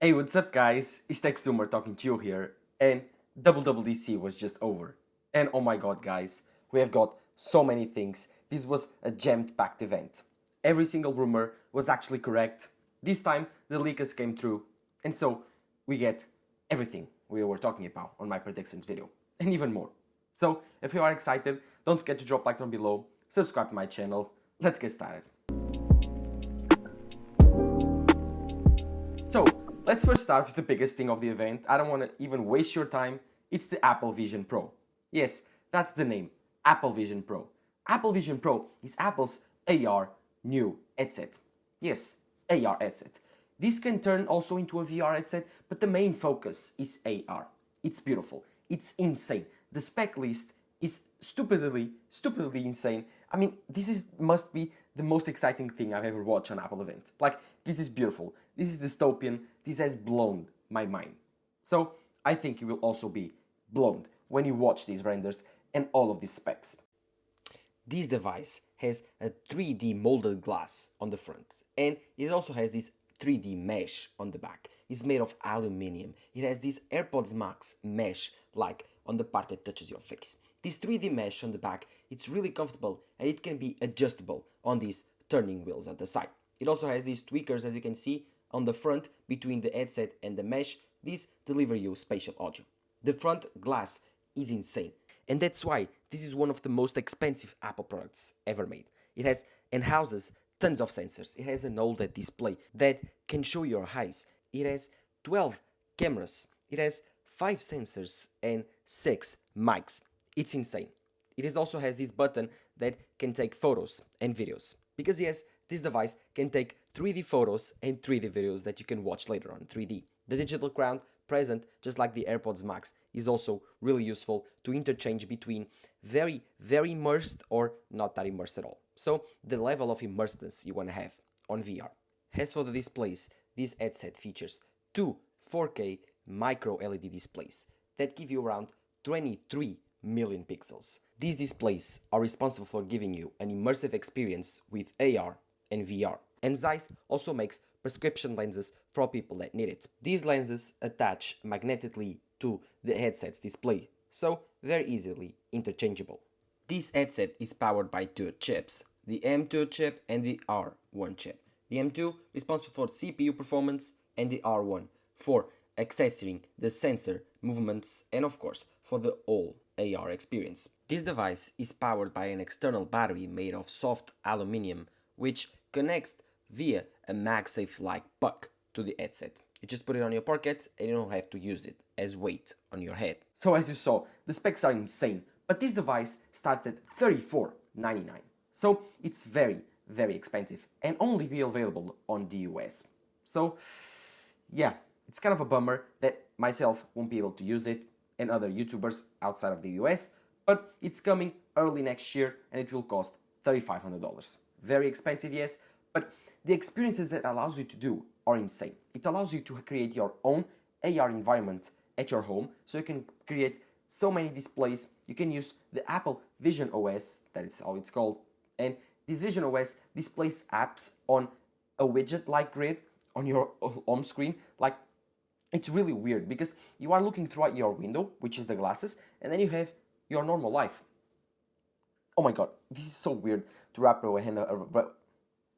Hey, what's up, guys? It's TechZoomer talking to you here, and Wwdc was just over. And oh my god, guys, we have got so many things. This was a jammed-packed event. Every single rumor was actually correct. This time, the leakers came through, and so we get everything we were talking about on my predictions video, and even more. So, if you are excited, don't forget to drop a like down below, subscribe to my channel. Let's get started. So, let's first start with the biggest thing of the event. I don't want to even waste your time. It's the Apple Vision Pro. Yes, that's the name, Apple Vision Pro. Apple Vision Pro is Apple's AR new headset. Yes, AR headset. This can turn also into a VR headset, but the main focus is AR. It's beautiful. It's insane. The spec list is stupidly insane. I mean, must be the most exciting thing I've ever watched on Apple event. Like, this is beautiful. This is dystopian. This has blown my mind. So, I think you will also be blown when you watch these renders and all of these specs. This device has a 3D molded glass on the front, and it also has this 3D mesh on the back. It's made of aluminium. It has this AirPods Max mesh like on the part that touches your face. This 3D mesh on the back, it's really comfortable and it can be adjustable on these turning wheels at the side. It also has these tweakers, as you can see, on the front between the headset and the mesh. These deliver you spatial audio. The front glass is insane, and that's why this is one of the most expensive Apple products ever made. It has and houses tons of sensors. It has an OLED display that can show your eyes. It has 12 cameras. It has 5 sensors and 6 mics. It's insane. It also has this button that can take photos and videos. Because yes, this device can take 3D photos and 3D videos that you can watch later on 3D. The digital crown present, just like the AirPods Max, is also really useful to interchange between very immersed or not that immersed at all. So the level of immersedness you want to have on VR. As for the displays, this headset features two 4K micro LED displays that give you around 23 million pixels. These displays are responsible for giving you an immersive experience with AR and VR. And Zeiss also makes prescription lenses for people that need it. These lenses attach magnetically to the headset's display, so they're easily interchangeable. This headset is powered by two chips, the M2 chip and the R1 chip. The M2 responsible for CPU performance and the R1 for accessing the sensor movements and of course for the whole AR experience. This device is powered by an external battery made of soft aluminium which connects via a MagSafe-like puck to the headset. You just put it on your pocket and you don't have to use it as weight on your head. So as you saw, the specs are insane, but this device starts at $34.99. So it's very expensive and only be available on the US. So yeah, it's kind of a bummer that myself won't be able to use it and other YouTubers outside of the US, but it's coming early next year and it will cost $3,500. Very expensive, yes, but the experiences that allows you to do are insane. It allows you to create your own AR environment at your home, so you can create so many displays. You can use the Apple Vision OS, that is how it's called, and this Vision OS displays apps on a widget-like grid on your home screen. Like, it's really weird because you are looking throughout your window, which is the glasses, and then you have your normal life. Oh my god, this is so weird to wrap your hand around.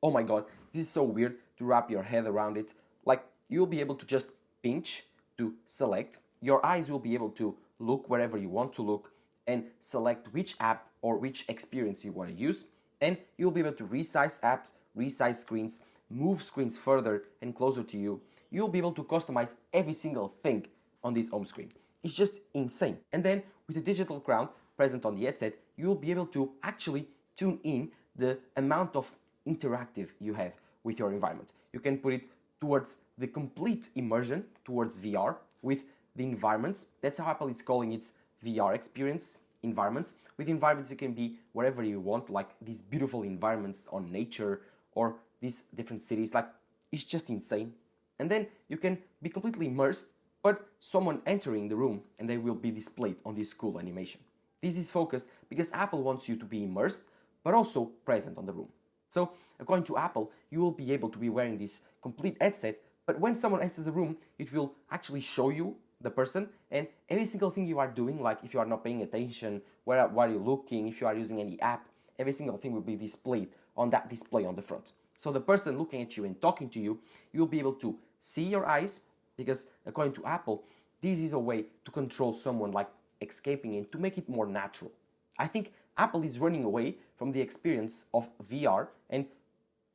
Oh my god, this is so weird to wrap your head around it. Like, you'll be able to just pinch to select. Your eyes will be able to look wherever you want to look and select which app or which experience you want to use. And you'll be able to resize apps, resize screens, move screens further and closer to you. You'll be able to customize every single thing on this home screen. It's just insane. And then with the digital crown present on the headset, you'll be able to actually tune in the amount of interactive you have with your environment. You can put it towards the complete immersion, towards VR, with the environments. That's how Apple is calling its VR experience, environments. With environments, it can be wherever you want, like these beautiful environments on nature or these different cities. Like, it's just insane. And then you can be completely immersed, but someone entering the room and they will be displayed on this cool animation. This is focused because Apple wants you to be immersed, but also present on the room. So, according to Apple, you will be able to be wearing this complete headset But when someone enters a room, it will actually show you the person, and every single thing you are doing, like if you are not paying attention, where are you looking, if you are using any app, every single thing will be displayed on that display on the front. So the person looking at you and talking to you, you'll be able to see your eyes, because according to Apple, this is a way to control someone like escaping and to make it more natural. I think Apple is running away from the experience of VR and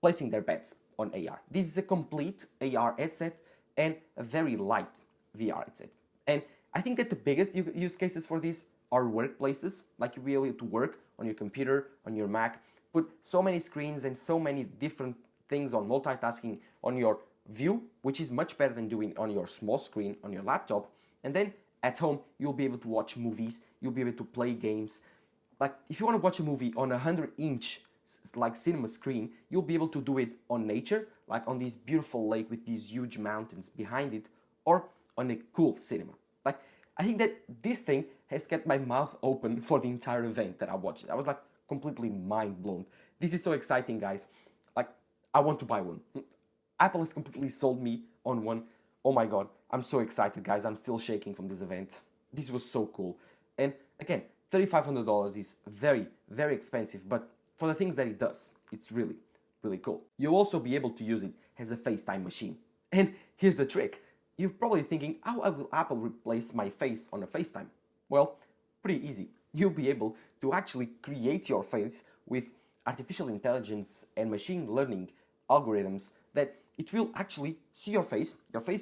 placing their bets on AR. This is a complete AR headset and a very light VR headset. And I think that the biggest use cases for this are workplaces, like you'll be able to work on your computer, on your Mac, put so many screens and so many different things on multitasking on your view, which is much better than doing on your small screen on your laptop. And then at home, you'll be able to watch movies, you'll be able to play games. Like if you want to watch a movie on a 100-inch like cinema screen, you'll be able to do it on nature, like on this beautiful lake with these huge mountains behind it, or on a cool cinema. Like, I think that this thing has kept my mouth open for the entire event that I watched. I was like completely mind blown. This is so exciting, guys. Like, I want to buy one. Apple has completely sold me on one. Oh my God, I'm so excited, guys. I'm still shaking from this event. This was so cool. And again, $3,500 is very, very expensive, but for the things that it does, it's really, really cool. You'll also be able to use it as a FaceTime machine. And here's the trick. You're probably thinking, how will Apple replace my face on a FaceTime? Well, pretty easy. You'll be able to actually create your face with artificial intelligence and machine learning algorithms that it will actually see your face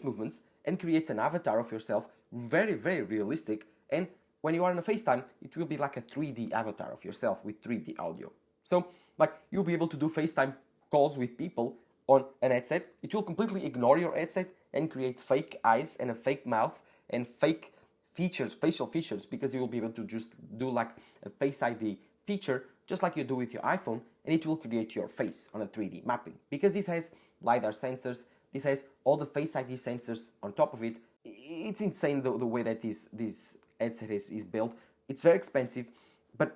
movements, and create an avatar of yourself, very, very realistic. And when you are on a FaceTime, it will be like a 3D avatar of yourself with 3D audio. So, like, you'll be able to do FaceTime calls with people on an headset. It will completely ignore your headset and create fake eyes and a fake mouth and fake features, facial features, because you will be able to just do like a Face ID feature, just like you do with your iPhone, and it will create your face on a 3D mapping. Because this has LiDAR sensors, this has all the Face ID sensors on top of it. It's insane the way that this headset is built. It's very expensive, but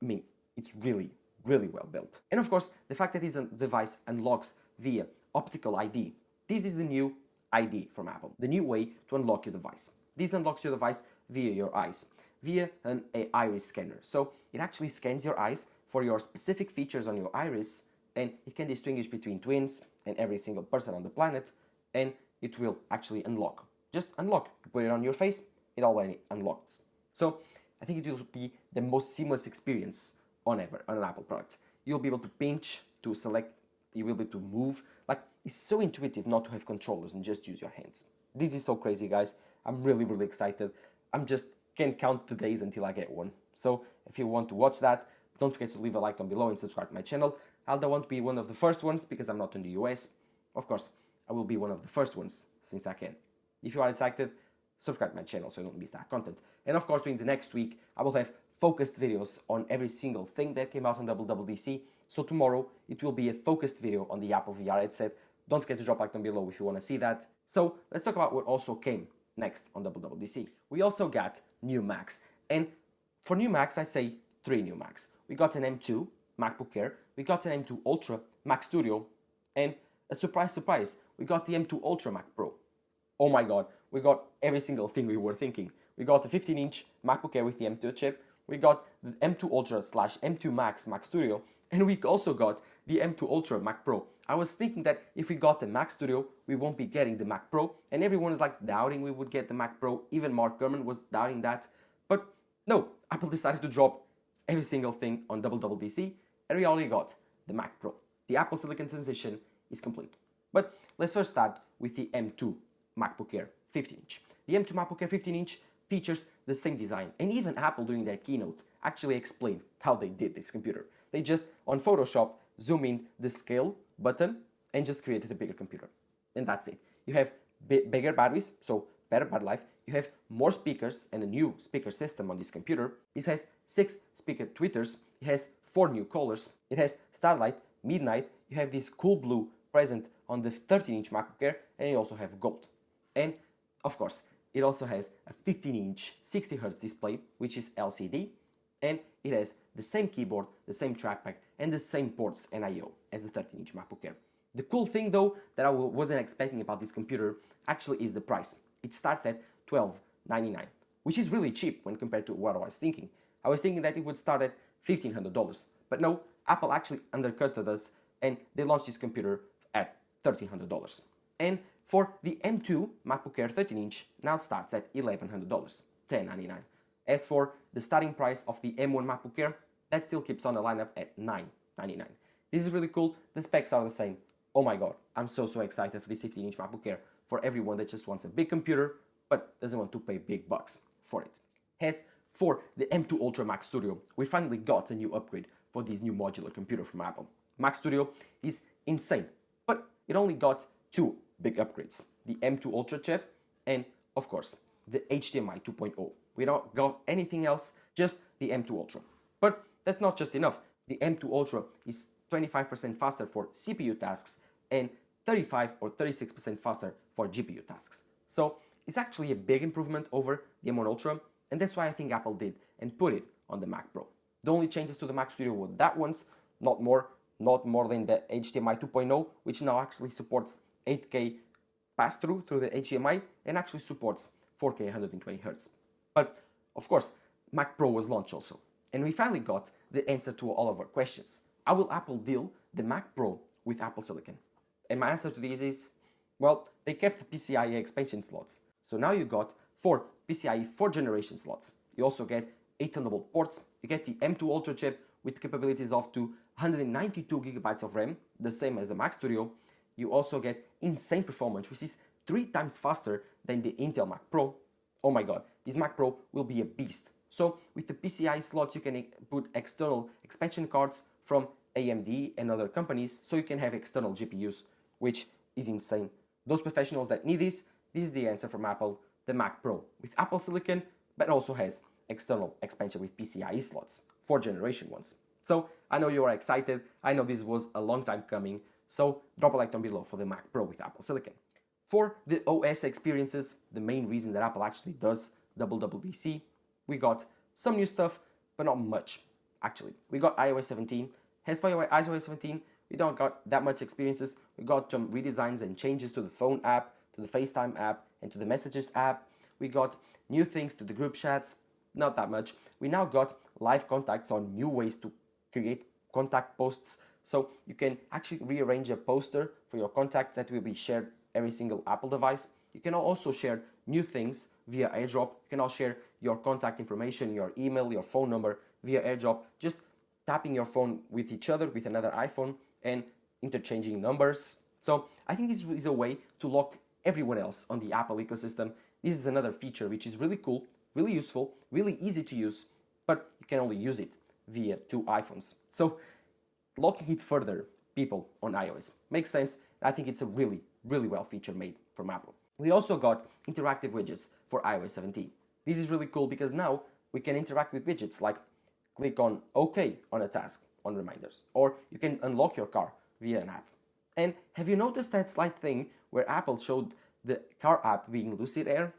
I mean, it's really, really well built. And of course, the fact that this device unlocks via optical ID. This is the new ID from Apple, the new way to unlock your device. This unlocks your device via your eyes, via an iris scanner. So it actually scans your eyes for your specific features on your iris, and it can distinguish between twins and every single person on the planet, and it will actually unlock. Just unlock. You put it on your face, it already unlocks. So I think it will be the most seamless experience on an Apple product. You'll be able to pinch to select, you will be able to move. Like, it's so intuitive not to have controllers and just use your hands. This is so crazy, guys. I'm really, really excited. Can't count the days until I get one. So if you want to watch that, don't forget to leave a like down below and subscribe to my channel. I don't want to be one of the first ones because I'm not in the US. Of course, I will be one of the first ones since I can. If you are excited, subscribe to my channel so you don't miss that content. And of course, during the next week, I will have focused videos on every single thing that came out on Wwdc. So tomorrow, it will be a focused video on the Apple VR headset. Don't forget to drop a like down below if you want to see that. So let's talk about what also came next on Wwdc. We also got new Macs. And for new Macs, I say 3 new Macs. We got an M2 MacBook Air, we got an M2 Ultra Mac Studio, and a surprise, surprise, we got the M2 Ultra Mac Pro. Oh my God, we got every single thing we were thinking. We got the 15-inch MacBook Air with the M2 chip, we got the M2 Ultra / M2 Max Mac Studio, and we also got the M2 Ultra Mac Pro. I was thinking that if we got the Mac Studio, we won't be getting the Mac Pro, and everyone is like doubting we would get the Mac Pro. Even Mark Gurman was doubting that. But no, Apple decided to drop every single thing on Wwdc, and we already got the Mac Pro. The Apple Silicon transition is complete. But let's first start with the M2 MacBook Air 15-inch. The M2 MacBook Air 15-inch features the same design, and even Apple during their keynote actually explained how they did this computer. They just, on Photoshop, zoom in the scale button and just created a bigger computer. And that's it. You have bigger batteries, so better battery life. You have more speakers and a new speaker system on this computer. This has 6 speaker tweeters. It has 4 new colors. It has Starlight, Midnight. You have this cool blue present on the 13-inch MacBook Air, and you also have gold. And of course, it also has a 15-inch 60Hz display, which is LCD, and it has the same keyboard, the same trackpad, and the same ports and I/O as the 13-inch MacBook Air. The cool thing though that I wasn't expecting about this computer actually is the price. It starts at $12.99, which is really cheap when compared to what I was thinking. I was thinking that it would start at $1,500, but no, Apple actually undercutted us and they launched this computer at $1,300. And for the M2 MacBook Air 13-inch, now it starts at $1,100, $10.99. As for the starting price of the M1 MacBook Air, that still keeps on the lineup at $9.99. This is really cool. The specs are the same. Oh my god, I'm so excited for this 16-inch MacBook Air for everyone that just wants a big computer but doesn't want to pay big bucks for it. As for the M2 Ultra Mac Studio, we finally got a new upgrade for this new modular computer from Apple. Mac Studio is insane, but it only got two big upgrades, the M2 Ultra chip and, of course, the HDMI 2.0. We don't got anything else, just the M2 Ultra. But that's not just enough. The M2 Ultra is 25% faster for CPU tasks and 35 or 36% faster for GPU tasks. So it's actually a big improvement over the M1 Ultra, and that's why I think Apple did and put it on the Mac Pro. The only changes to the Mac Studio were that ones, not more than the HDMI 2.0, which now actually supports 8K pass-through through the HDMI and actually supports 4K 120Hz. But of course, Mac Pro was launched also, and we finally got the answer to all of our questions. How will Apple deal the Mac Pro with Apple Silicon? And my answer to this is, well, they kept the PCIe expansion slots. So now you got 4 PCIe 4th generation slots. You also get 8 Thunderbolt ports. You get the M2 Ultra chip with capabilities of to 192 gigabytes of RAM, the same as the Mac Studio. You also get insane performance, which is 3 times faster than the Intel Mac Pro. Oh my god, this Mac Pro will be a beast. So with the PCIe slots, you can put external expansion cards from AMD and other companies, so you can have external GPUs, which is insane. Those professionals that need this is the answer from Apple, the Mac Pro with Apple Silicon, but also has external expansion with PCIe slots, 4th generation ones. So I know you are excited, I know this was a long time coming, so drop a like down below for the Mac Pro with Apple Silicon. For the OS experiences, the main reason that Apple actually does Wwdc, we got some new stuff, but not much, actually. We got iOS 17. As for iOS 17, we don't got that much experiences. We got some redesigns and changes to the phone app, to the FaceTime app, and to the Messages app. We got new things to the group chats, not that much. We now got live contacts on new ways to create contact posts. So you can actually rearrange a poster for your contacts that will be shared every single Apple device. You can also share new things via AirDrop. You can also share your contact information, your email, your phone number via AirDrop, just tapping your phone with each other, with another iPhone, and interchanging numbers. So I think this is a way to lock everyone else on the Apple ecosystem. This is another feature which is really cool, really useful, really easy to use, but you can only use it via 2 iPhones. So locking it further, people on iOS, makes sense. I think it's a really well feature made from Apple. We also got interactive widgets for iOS 17. This is really cool because now we can interact with widgets like click on OK on a task, on reminders, or you can unlock your car via an app. And have you noticed that slight thing where Apple showed the car app being Lucid Air?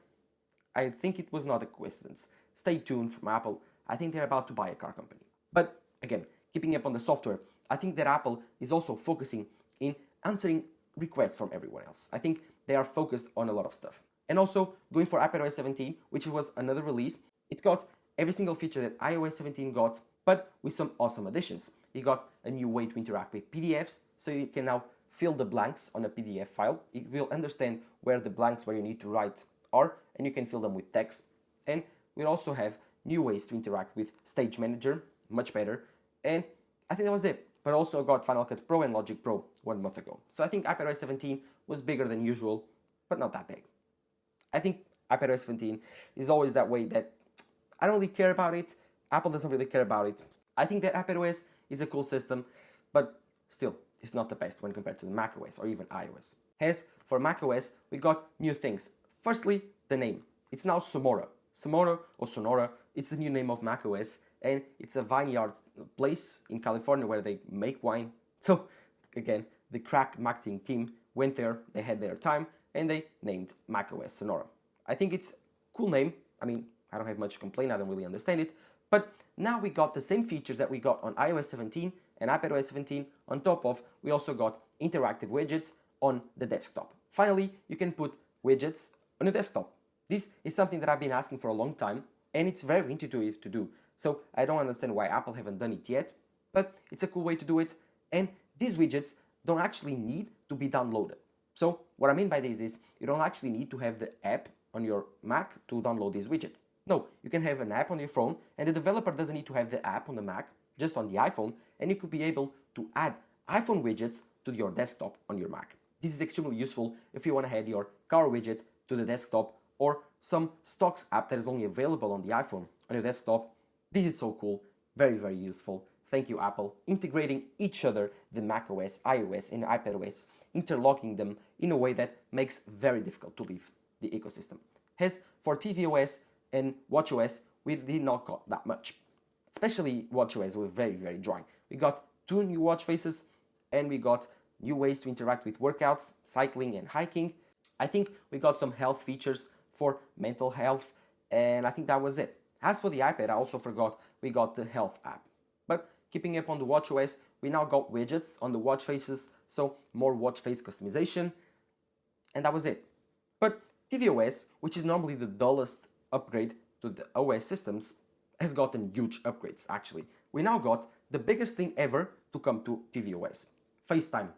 I think it was not a coincidence. Stay tuned from Apple. I think they're about to buy a car company. But again, keeping up on the software, I think that Apple is also focusing in answering requests from everyone else. I think they are focused on a lot of stuff. And also, going for iPadOS 17, which was another release, it got every single feature that iOS 17 got, but with some awesome additions. It got a new way to interact with PDFs, so you can now fill the blanks on a PDF file. It will understand where the blanks where you need to write are, and you can fill them with text. And we also have new ways to interact with Stage Manager, much better. And I think that was it. But also got Final Cut Pro and Logic Pro 1 month ago. So I think iPadOS 17 was bigger than usual, but not that big. I think iPadOS 17 is always that way that I don't really care about it. Apple doesn't really care about it. I think that iPadOS is a cool system, but still, it's not the best when compared to the macOS or even iOS. As for macOS, we got new things. Firstly, the name. It's now Sonora. Sonora, it's the new name of macOS, and it's a vineyard place in California where they make wine. So, again, the crack marketing team went there, they had their time, and they named macOS Sonora. I think it's a cool name. I mean, I don't have much to complain, I don't really understand it, but now we got the same features that we got on iOS 17 and iPadOS 17. On top of, we also got interactive widgets on the desktop. Finally, you can put widgets on your desktop. This is something that I've been asking for a long time, and it's very intuitive to do. So I don't understand why Apple haven't done it yet, but it's a cool way to do it. And these widgets don't actually need to be downloaded. So what I mean by this is you don't actually need to have the app on your Mac to download this widget. No, you can have an app on your phone, and the developer doesn't need to have the app on the Mac, just on the iPhone, and you could be able to add iPhone widgets to your desktop on your Mac. This is extremely useful if you want to add your car widget to the desktop or some stocks app that is only available on the iPhone on your desktop. This is so cool, very, very useful. Thank you, Apple, integrating each other, the macOS, iOS, and iPadOS, interlocking them in a way that makes very difficult to leave the ecosystem. As for tvOS and watchOS, we did not got that much. Especially watchOS was very, very dry. We got 2 new watch faces, and we got new ways to interact with workouts, cycling, and hiking. I think we got some health features for mental health, and I think that was it. As for the iPad, I also forgot we got the health app. But keeping up on the watchOS, we now got widgets on the watch faces, so more watch face customization, and that was it. But tvOS, which is normally the dullest upgrade to the OS systems, has gotten huge upgrades actually. We now got the biggest thing ever to come to tvOS, FaceTime.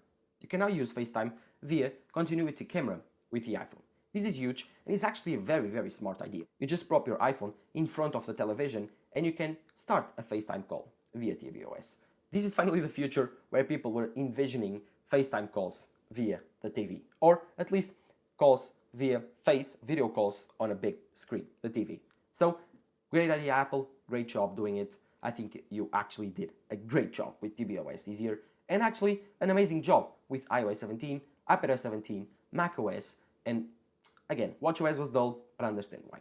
You can now use FaceTime via continuity camera with the iPhone. This is huge, and it's actually a very, very smart idea. You just prop your iPhone in front of the television and you can start a FaceTime call via tvOS. This is finally the future where people were envisioning FaceTime calls via the TV, or at least calls via video calls on a big screen, the TV. So, great idea, Apple, great job doing it. I think you actually did a great job with tvOS this year, and actually an amazing job with iOS 17, iPadOS 17, macOS, and again, watchOS was dull, but I understand why.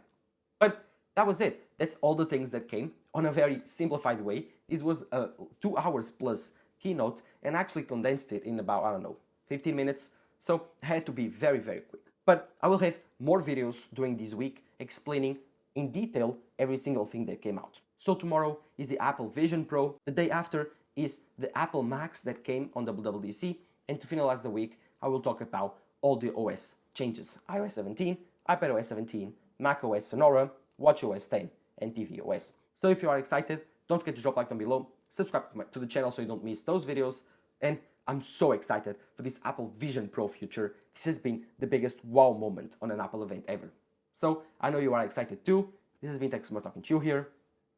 But that was it. That's all the things that came on a very simplified way. This was a 2 hours plus keynote, and actually condensed it in about, 15 minutes. So I had to be very, very quick. But I will have more videos during this week explaining in detail every single thing that came out. So tomorrow is the Apple Vision Pro. The day after is the Apple Max that came on WWDC. And to finalize the week, I will talk about all the OS changes. iOS 17, iPadOS 17, macOS Sonora, watchOS 10, and tvOS. So if you are excited, don't forget to drop a like down below, subscribe to the channel so you don't miss those videos, and I'm so excited for this Apple Vision Pro future. This has been the biggest wow moment on an Apple event ever. So I know you are excited too. This has been Tech Smart talking to you here.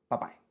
Bye-bye.